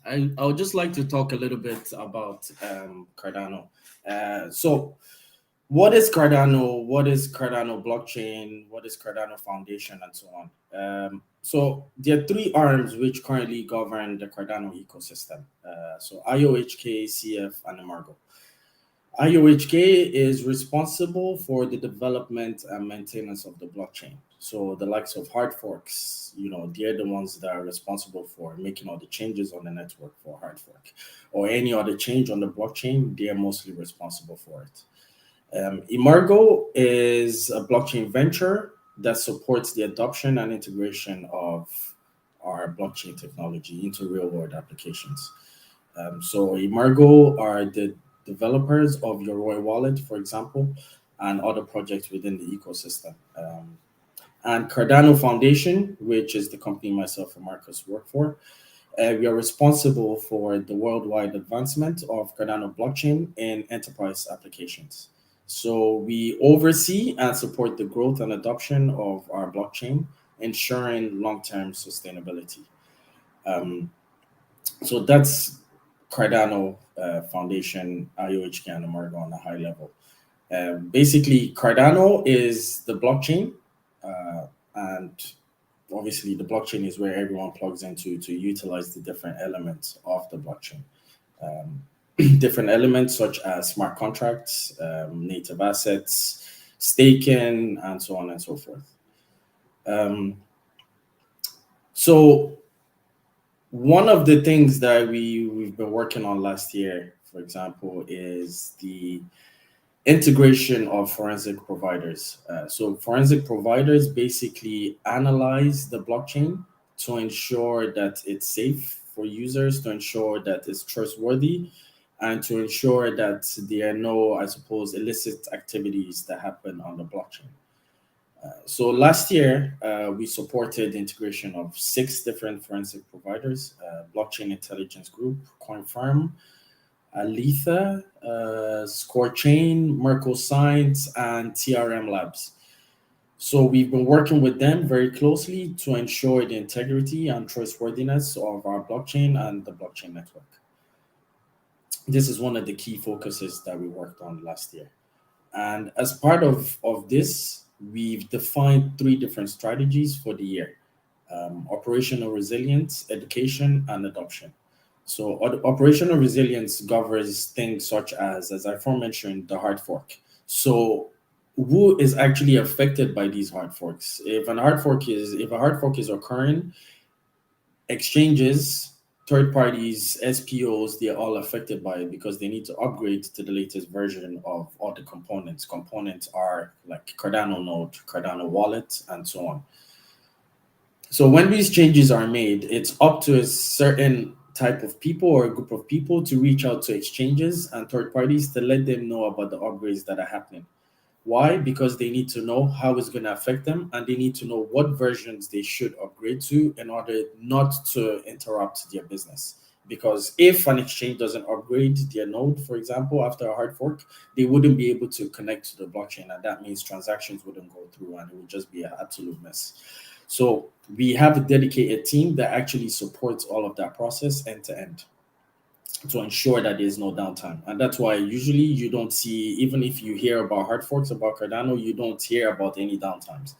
I would just like to talk a little bit about Cardano. So, what is Cardano? What is Cardano blockchain? What is Cardano Foundation, and so on? So, there are three arms which currently govern the Cardano ecosystem. So, IOHK, CF, and Embargo. IOHK is responsible for the development and maintenance of the blockchain. So the likes of hard forks, they're the ones that are responsible for making all the changes on the network for hard fork, or any other change on the blockchain. They're mostly responsible for it. Emargo is a blockchain venture that supports the adoption and integration of our blockchain technology into real world applications. So Emargo are the developers of your Roy wallet, for example, and other projects within the ecosystem. And Cardano Foundation, which is the company myself and Marcus work for, we are responsible for the worldwide advancement of Cardano blockchain in enterprise applications. So we oversee and support the growth and adoption of our blockchain, ensuring long-term sustainability. Um, so that's Cardano Foundation, IOHK, and Amargo on a high level. Basically, Cardano is the blockchain, and obviously, the blockchain is where everyone plugs into to utilize the different elements of the blockchain. Um, Different elements such as smart contracts, native assets, staking, and so on and so forth. Um, so one of the things that we've been working on last year, for example, is the integration of forensic providers. So forensic providers basically analyze the blockchain to ensure that it's safe for users, to ensure that it's trustworthy, and to ensure that there are no, I suppose, illicit activities that happen on the blockchain. So last year, we supported the integration of six different forensic providers: Blockchain Intelligence Group, CoinFirm, Aletha, ScoreChain, Merkle Science, and TRM Labs. So we've been working with them very closely to ensure the integrity and trustworthiness of our blockchain and the blockchain network. This is one of the key focuses that we worked on last year. And as part of this, we've defined three different strategies for the year: operational resilience, education, and adoption. So, operational resilience governs things such as I aforementioned, the hard fork. So, who is actually affected by these hard forks? If a hard fork is occurring, exchanges, third parties, SPOs, they're all affected by it because they need to upgrade to the latest version of all the components. Components are like Cardano node, Cardano wallet, and so on. So when these changes are made, it's up to a certain type of people or a group of people to reach out to exchanges and third parties to let them know about the upgrades that are happening. Why? Because they need to know how it's going to affect them, and they need to know what versions they should upgrade to in order not to interrupt their business. Because if an exchange doesn't upgrade their node, for example, after a hard fork, they wouldn't be able to connect to the blockchain, and that means transactions wouldn't go through, and it would just be an absolute mess. So we have a dedicated team that actually supports all of that process end to end to ensure that there's no downtime. And that's why usually you don't see, even if you hear about hard forks about Cardano, you don't hear about any downtimes.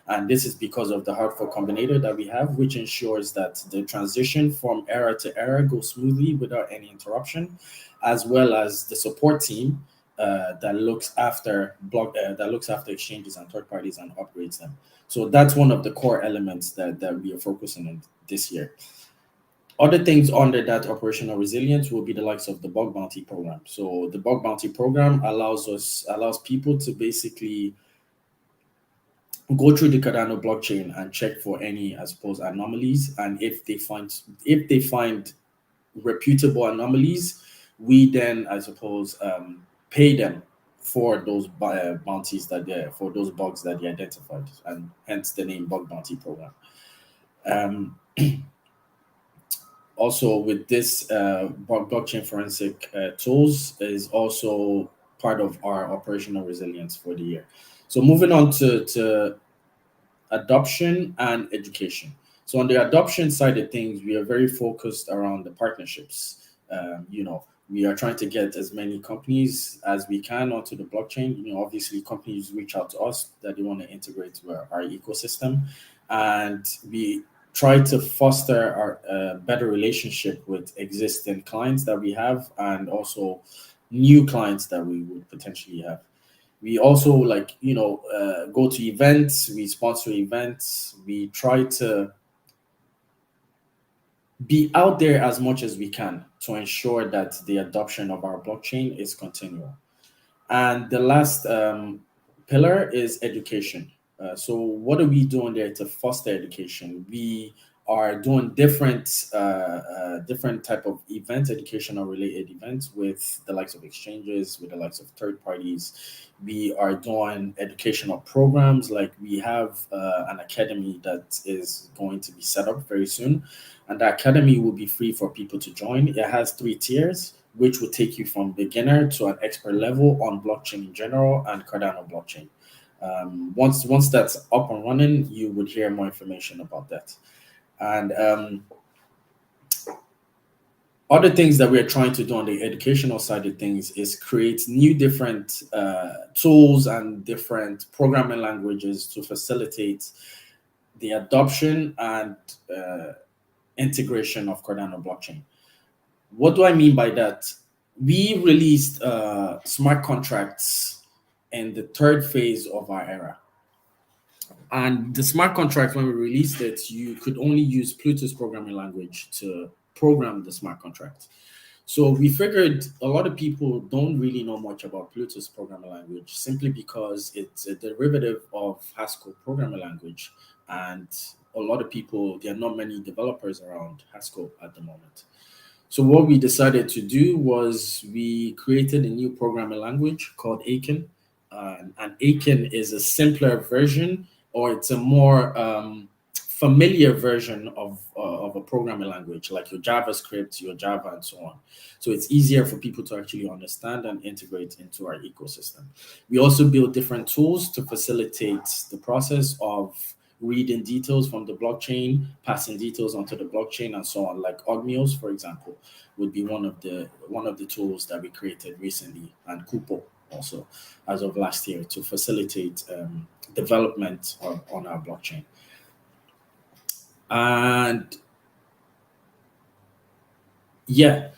And this is because of the hard fork combinator that we have, which ensures that the transition from era to era goes smoothly without any interruption, as well as the support team that looks after exchanges and third parties and upgrades them. So that's one of the core elements that we are focusing on this year. Other things under that operational resilience will be the likes of the bug bounty program. So the bug bounty program allows people to basically go through the Cardano blockchain and check for any, I suppose, anomalies. And if they find reputable anomalies, we then, I suppose, pay them for those bounties for those bugs that they identified, and hence the name bug bounty program. Um, Also, with this blockchain forensic tools is also part of our operational resilience for the year. So moving on to adoption and education. So on the adoption side of things, we are very focused around the partnerships. We are trying to get as many companies as we can onto the blockchain. Obviously companies reach out to us that they want to integrate to our ecosystem, and we try to foster our better relationship with existing clients that we have, and also new clients that we would potentially have. We also go to events, we sponsor events, we try to be out there as much as we can to ensure that the adoption of our blockchain is continual. And the last pillar is education. So what are we doing there to foster education? We are doing different type of events, educational related events with the likes of exchanges, with the likes of third parties. We are doing educational programs, like we have an academy that is going to be set up very soon, and the academy will be free for people to join. It has 3 tiers, which will take you from beginner to an expert level on blockchain in general and Cardano blockchain. Once that's up and running, you would hear more information about that. And other things that we're trying to do on the educational side of things is create new different tools and different programming languages to facilitate the adoption and integration of Cardano blockchain. What do I mean by that? We released smart contracts in the third phase of our era. And the smart contract, when we released it, you could only use Pluto's programming language to program the smart contract. So we figured a lot of people don't really know much about Pluto's programming language, simply because it's a derivative of Haskell programming language. And a lot of people, there are not many developers around Haskell at the moment. So what we decided to do was we created a new programming language called Aiken. And Aiken is a simpler version, or it's a more familiar version of a programming language, like your JavaScript, your Java, and so on. So it's easier for people to actually understand and integrate into our ecosystem. We also build different tools to facilitate the process of reading details from the blockchain, passing details onto the blockchain, and so on. Like Ogmios, for example, would be one of the tools that we created recently, and Kupo also as of last year, to facilitate development on our blockchain. And yeah,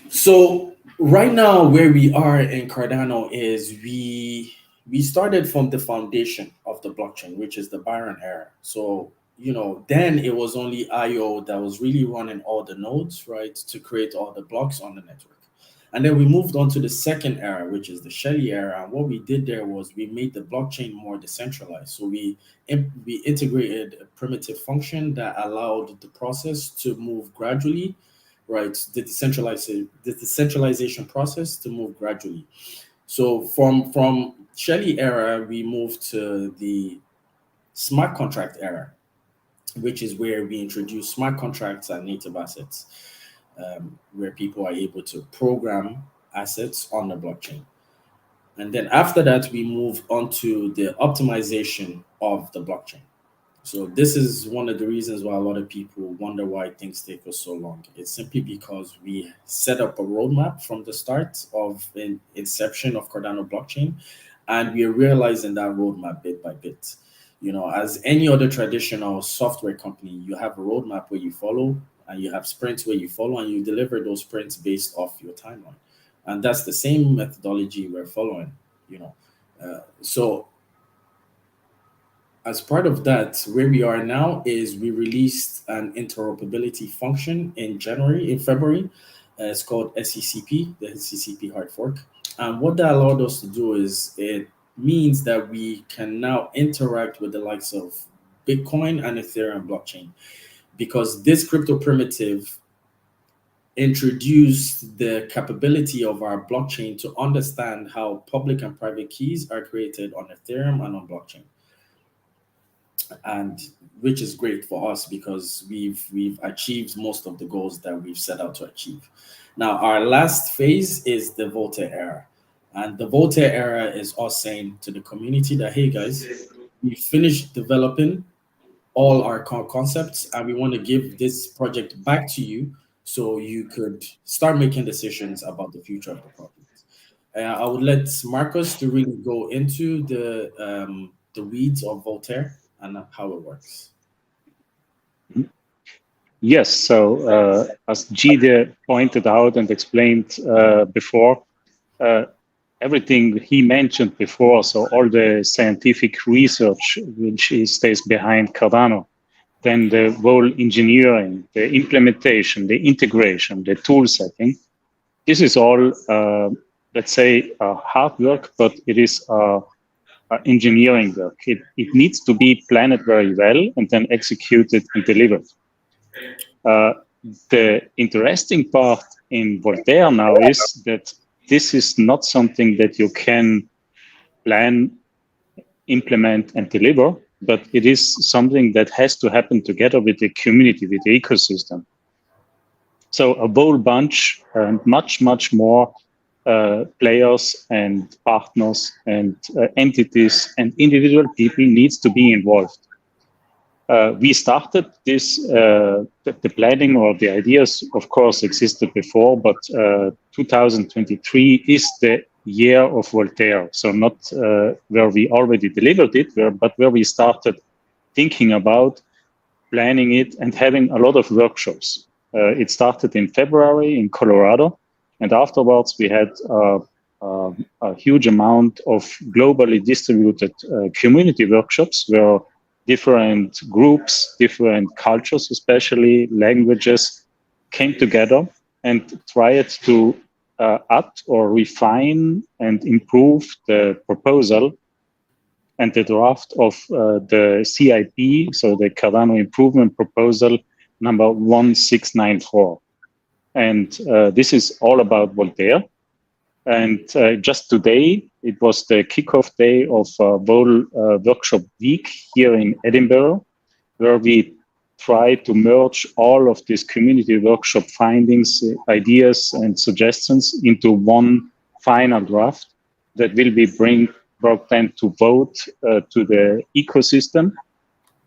so right now where we are in Cardano is we started from the foundation of the blockchain, which is the Byron era. So then it was only IO that was really running all the nodes, right, to create all the blocks on the network. And then we moved on to the second era, which is the Shelley era. And what we did there was we made the blockchain more decentralized. So we integrated a primitive function that allowed the process to move gradually, right? The decentralization process to move gradually. So from Shelley era, we moved to the smart contract era, which is where we introduce smart contracts and native assets, where people are able to program assets on the blockchain. And then after that, we move on to the optimization of the blockchain. So this is one of the reasons why a lot of people wonder why things take us so long. It's simply because we set up a roadmap from the start of the inception of Cardano blockchain, and we are realizing that roadmap bit by bit. As any other traditional software company, you have a roadmap where you follow, and you have sprints where you follow, and you deliver those sprints based off your timeline. And that's the same methodology we're following. So as part of that, where we are now is we released an interoperability function in February. It's called SECP, the SECP hard fork. And what that allowed us to do is it means that we can now interact with the likes of Bitcoin and Ethereum blockchain, because this crypto primitive introduced the capability of our blockchain to understand how public and private keys are created on Ethereum and on blockchain. And which is great for us because we've achieved most of the goals that we've set out to achieve. Now, our last phase is the Voltaire era. And the Voltaire era is us saying to the community that, hey guys, we finished developing all our concepts, and we want to give this project back to you so you could start making decisions about the future of the project. I would let Marcus to really go into the weeds of Voltaire and how it works. Yes, so as Gide pointed out and explained before, uh, everything he mentioned before, so all the scientific research which stays behind Cardano, then the whole engineering, the implementation, the integration, the tool setting, this is all, let's say, hard work, but it is engineering work. It needs to be planned very well and then executed and delivered. Uh, the interesting part in Voltaire now is that this is not something that you can plan, implement, and deliver, but it is something that has to happen together with the community, with the ecosystem. So a whole bunch and much more players and partners and entities and individual people needs to be involved. We started this, the planning or the ideas, of course, existed before, but 2023 is the year of Voltaire. So not where we already delivered it, but where we started thinking about planning it and having a lot of workshops. It started in February in Colorado, and afterwards we had a huge amount of globally distributed community workshops where different groups, different cultures, especially languages, came together and tried to add or refine and improve the proposal and the draft of the CIP, so the Cardano Improvement Proposal number 1694. And this is all about Voltaire. And just today, it was the kickoff day of Vol Workshop Week here in Edinburgh, where we try to merge all of these community workshop findings, ideas, and suggestions into one final draft that will be brought then to vote to the ecosystem.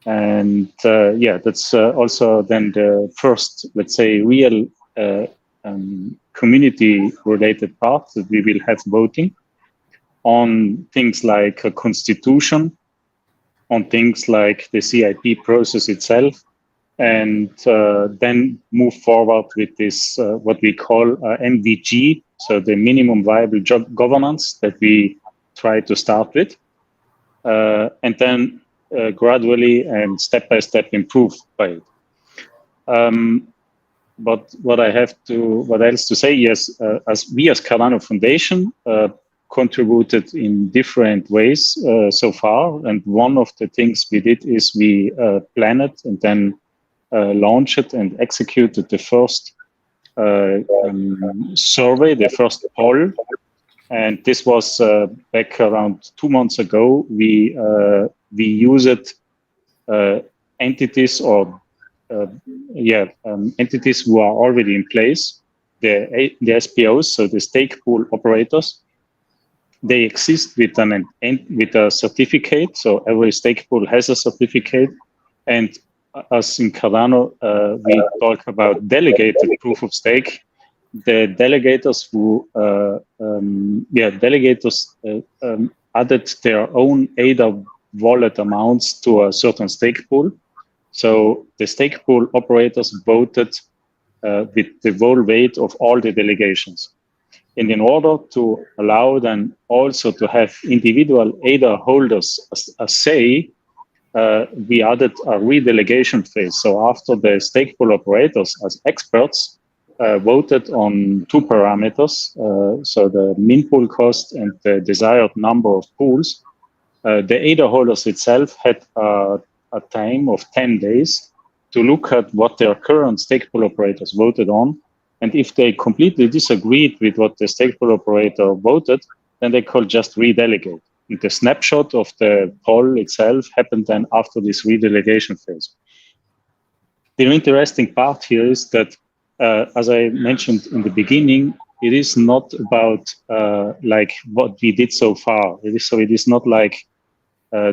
And yeah, that's also then the first, let's say, real community-related part that we will have voting on things like a constitution, on things like the CIP process itself, and then move forward with this, what we call MVG, so the minimum viable governance that we try to start with, and then gradually and step by step improve by it. But what else to say? Yes, as Cardano Foundation contributed in different ways so far, and one of the things we did is we planned it and then launched and executed the first survey, the first poll, and this was back around 2 months ago. We used entities or entities who are already in place, the SPOs, so the stake pool operators. They exist with a certificate, so every stake pool has a certificate. And as in Cardano, we talk about delegated proof of stake. The delegators who added their own ADA wallet amounts to a certain stake pool. So the stake pool operators voted with the whole weight of all the delegations. And in order to allow them also to have individual ADA holders a say, we added a redelegation phase. So after the stake pool operators as experts voted on two parameters, so the min pool cost and the desired number of pools, the ADA holders itself had a time of 10 days to look at what their current stake pool operators voted on. And if they completely disagreed with what the stake pool operator voted, then they could just redelegate. And the snapshot of the poll itself happened then after this redelegation phase. The interesting part here is that, as I mentioned in the beginning, it is not about like what we did so far. It is not like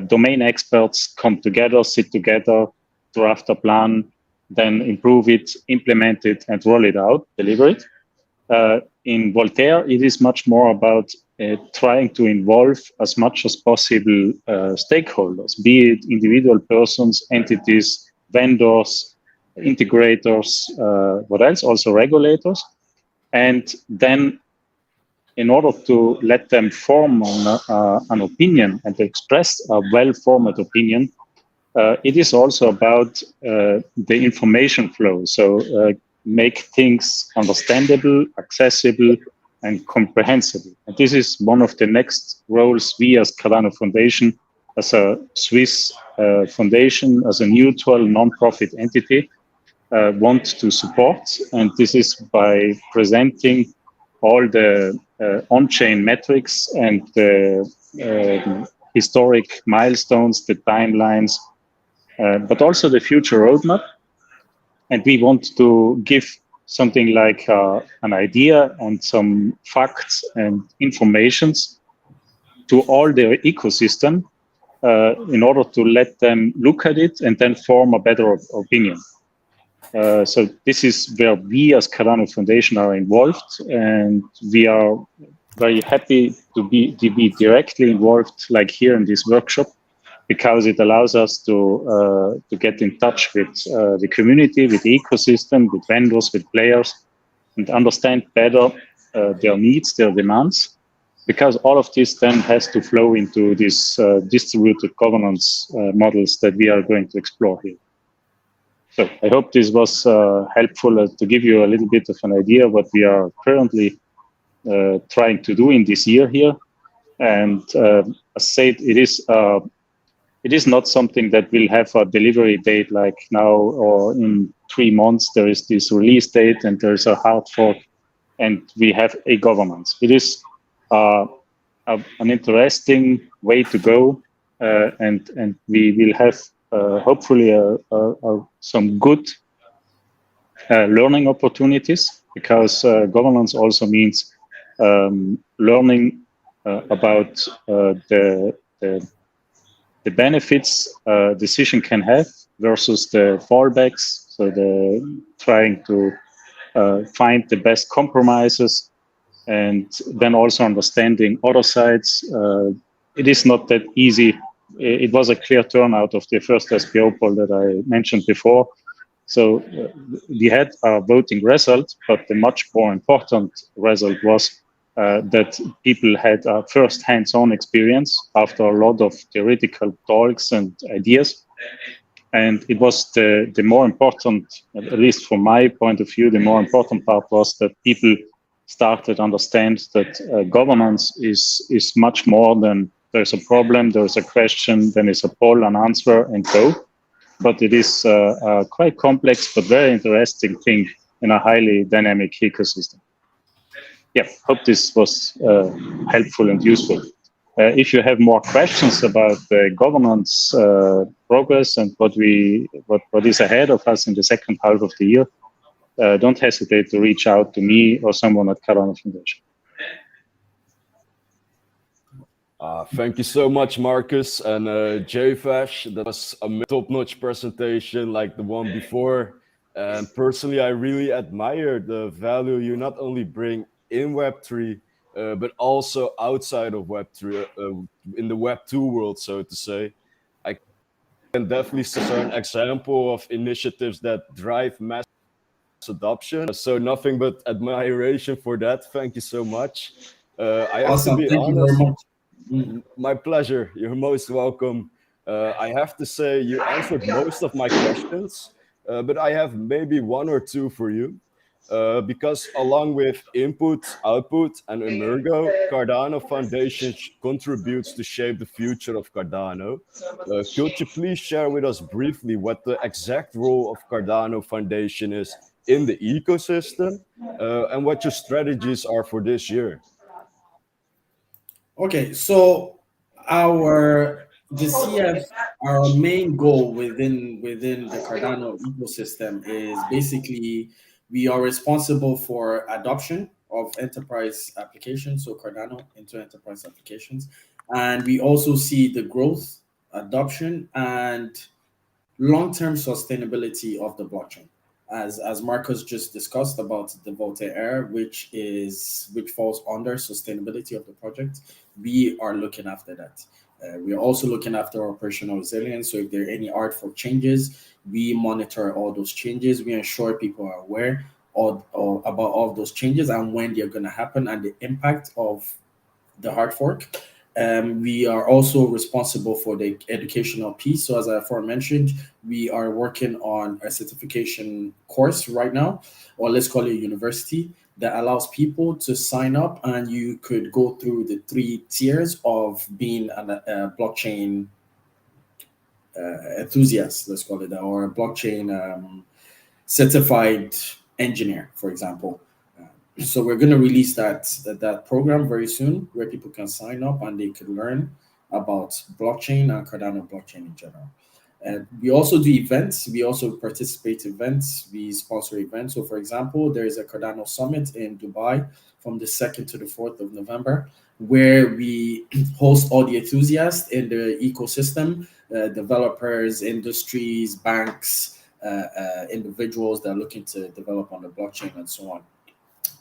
domain experts come together, sit together, draft a plan, then improve it, implement it, and roll it out, deliver it. In Voltaire, it is much more about trying to involve as much as possible stakeholders, be it individual persons, entities, vendors, integrators, what else? Also regulators. And then in order to let them form an opinion and express a well-formed opinion, it is also about the information flow. So make things understandable, accessible, and comprehensible. And this is one of the next roles we as Cardano Foundation, as a Swiss foundation, as a neutral non-profit entity, want to support. And this is by presenting all the on-chain metrics and the historic milestones, the timelines, but also the future roadmap. And we want to give something like an idea and some facts and informations to all the ecosystem in order to let them look at it and then form a better opinion. So this is where we as Cardano Foundation are involved, and we are very happy to be directly involved, like here in this workshop, because it allows us to get in touch with the community, with the ecosystem, with vendors, with players, and understand better their needs, their demands, because all of this then has to flow into these distributed governance models that we are going to explore here. So I hope this was helpful to give you a little bit of an idea what we are currently trying to do in this year here. And as said, it is not something that will have a delivery date like now or in 3 months. There is this release date and there is a hard fork and we have a governance. It is an interesting way to go, and we will have hopefully some good learning opportunities, because governance also means learning about the benefits decision can have versus the fallbacks. So the trying to find the best compromises, and then also understanding other sides. It is not that easy. It was a clear turnout of the first SPO poll that I mentioned before. So we had a voting result, but the much more important result was that people had a first hands-on experience after a lot of theoretical talks and ideas. And it was the more important, at least from my point of view, the more important part was that people started to understand that governance is much more than there's a problem, there's a question, then it's a poll, an answer, and go. But it is a quite complex but very interesting thing in a highly dynamic ecosystem. Yeah, hope this was helpful and useful. If you have more questions about the governance progress and what is ahead of us in the second half of the year, don't hesitate to reach out to me or someone at Cardano Foundation. Thank you so much, Marcus and Jvash. That was a top-notch presentation like the one before. And personally, I really admire the value you not only bring in Web3, but also outside of Web3, in the Web2 world, so to say. I can definitely see an example of initiatives that drive mass adoption. So nothing but admiration for that. Thank you so much. I have Awesome. to be Thank honest. you very much. My pleasure. You're most welcome. I have to say you answered most of my questions, but I have maybe one or two for you. Because along with input, output, and Emergo, Cardano Foundation contributes to shape the future of Cardano. Could you please share with us briefly what the exact role of Cardano Foundation is in the ecosystem, and what your strategies are for this year? Okay, so the CF, our main goal within the Cardano ecosystem is basically we are responsible for adoption of enterprise applications, so Cardano into enterprise applications, and we also see the growth, adoption, and long-term sustainability of the blockchain. As Marcus just discussed about the Voltaire, which falls under sustainability of the project, we are looking after that. We are also looking after operational resilience. So if there are any artful changes, we monitor all those changes. We ensure people are aware about all those changes and when they're going to happen and the impact of the hard fork. We are also responsible for the educational piece. So as I aforementioned, we are working on a certification course right now, or let's call it a university, that allows people to sign up and you could go through the 3 tiers of being a blockchain enthusiast, let's call it that, or a blockchain certified engineer, for example. So we're going to release that program very soon, where people can sign up and they can learn about blockchain and Cardano blockchain in general. And we also do events. We also participate in events. We sponsor events. So, for example, there is a Cardano Summit in Dubai from the 2nd to the 4th of November, where we host all the enthusiasts in the ecosystem, developers, industries, banks, individuals that are looking to develop on the blockchain and so on.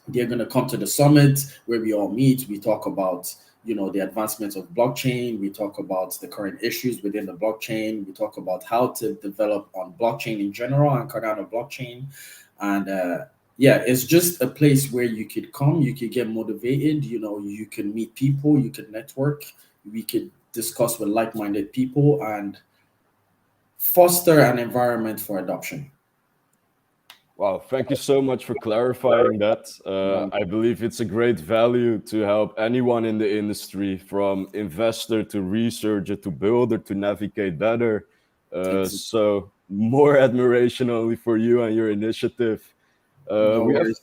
They're going to come to the summit where we all meet. We talk about, the advancements of blockchain. We talk about the current issues within the blockchain. We talk about how to develop on blockchain in general and Cardano blockchain. And it's just a place where you could come, you could get motivated, you can meet people, you could network, we could discuss with like-minded people and foster an environment for adoption. Wow, thank you so much for clarifying that. I believe it's a great value to help anyone in the industry, from investor to researcher to builder, to navigate better. So more admiration only for you and your initiative. No worries.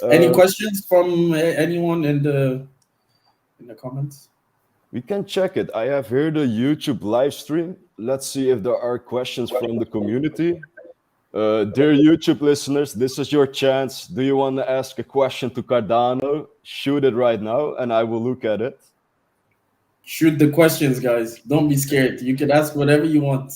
Any questions from anyone in the comments? We can check it. I have here the YouTube live stream. Let's see if there are questions from the community. Dear YouTube listeners, this is your chance. Do you want to ask a question to Cardano? Shoot it right now, and I will look at it. Shoot the questions, guys. Don't be scared. You can ask whatever you want.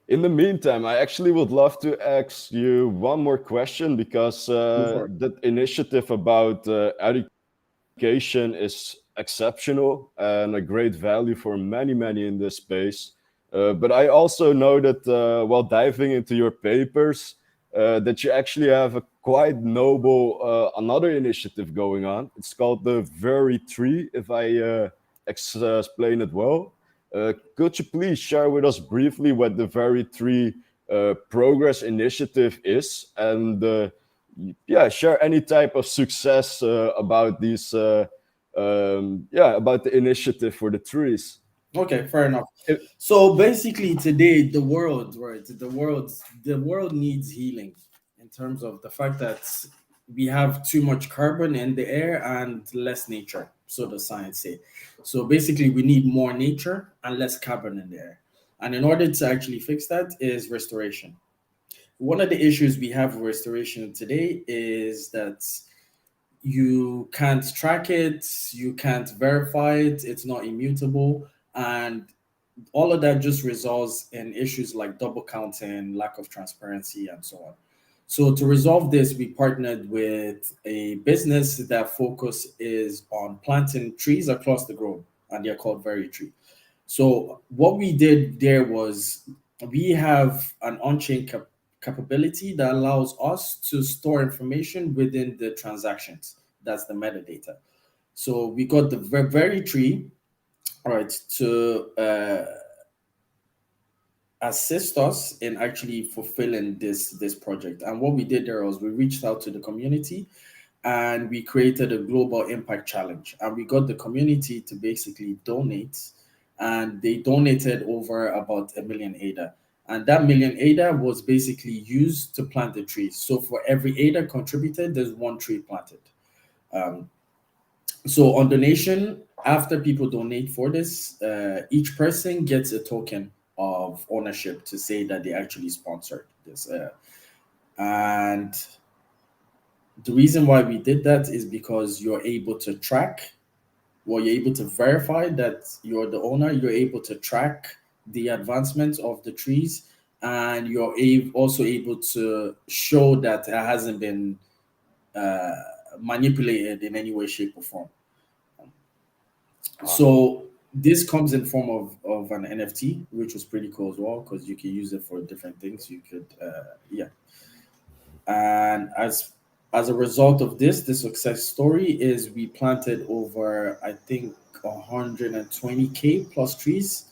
In the meantime, I actually would love to ask you one more question, because that initiative about education is exceptional and a great value for many in this space. But I also know that while diving into your papers, that you actually have a quite noble another initiative going on. It's called the Very Tree, if I explain it well. Could you please share with us briefly what the Very Tree Progress Initiative is, and share any type of success about these about the initiative for the trees? Okay, fair enough. So basically, today the world needs healing in terms of the fact that we have too much carbon in the air and less nature, so the science say. So basically, we need more nature and less carbon in the air. And in order to actually fix that is restoration. One of the issues we have with restoration today is that you can't track it, you can't verify it, it's not immutable, and all of that just results in issues like double counting, lack of transparency, and so on. So to resolve this, we partnered with a business that focus is on planting trees across the globe, and they're called Very Tree. So what we did there was we have an on-chain capability that allows us to store information within the transactions. That's the metadata. So we got the Very Tree, right, to assist us in actually fulfilling this project. And what we did there was we reached out to the community and we created a global impact challenge, and we got the community to basically donate, and they donated over about 1 million ADA. And that million ADA was basically used to plant the trees. So for every ADA contributed, there's 1 tree planted. So on donation, after people donate for this, each person gets a token of ownership to say that they actually sponsored this. And the reason why we did that is because you're able to track well, you're able to verify that you're the owner. You're able to track the advancements of the trees, and you're also able to show that it hasn't been uh, manipulated in any way, shape, or form. So this comes in form of an NFT, which was pretty cool as well because you can use it for different things. You could, yeah. And as a result of this, the success story is we planted over, I think, 120K plus trees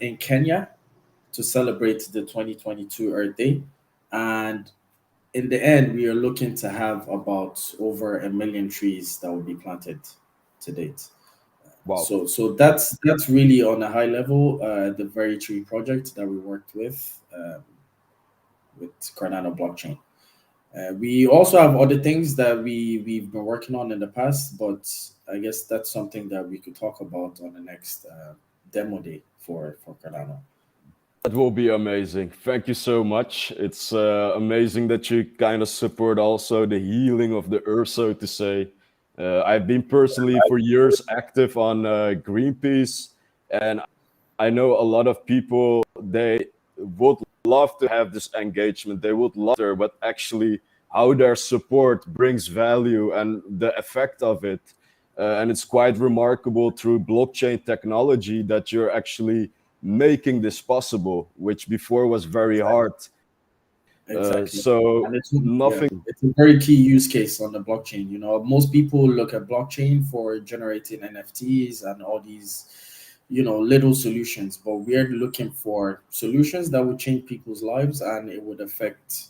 in Kenya to celebrate the 2022 Earth Day. And in the end, we are looking to have about over 1 million trees that will be planted to date. Wow. So that's really on a high level the very tree project that we worked with Cardano blockchain. We also have other things that we've been working on in the past, but I guess that's something that we could talk about on the next demo day for Cardano. That will be amazing. Thank you so much. It's amazing that you kind of support also the healing of the earth, so to say. I've been personally for years active on Greenpeace, and I know a lot of people, they would love to have this engagement. They would love it, but actually how their support brings value and the effect of it. And it's quite remarkable through blockchain technology that you're actually making this possible, which before was very hard. Exactly. So And nothing. it's a very key use case on the blockchain. You know, most people look at blockchain for generating NFTs and all these, little solutions, but we're looking for solutions that would change people's lives and it would affect,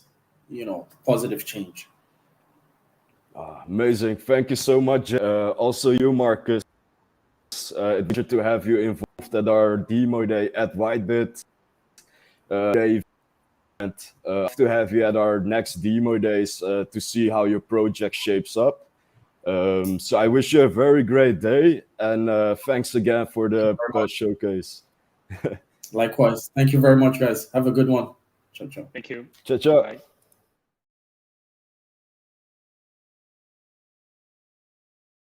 positive change. Amazing. Thank you so much. Also you, Marcus. It's a pleasure to have you involved at our demo day at WhiteBIT. And to have you at our next demo days to see how your project shapes up. So I wish you a very great day, and thanks again for the showcase. Likewise. Thank you very much, guys. Have a good one. Ciao, ciao. Thank you. Ciao, ciao. Bye.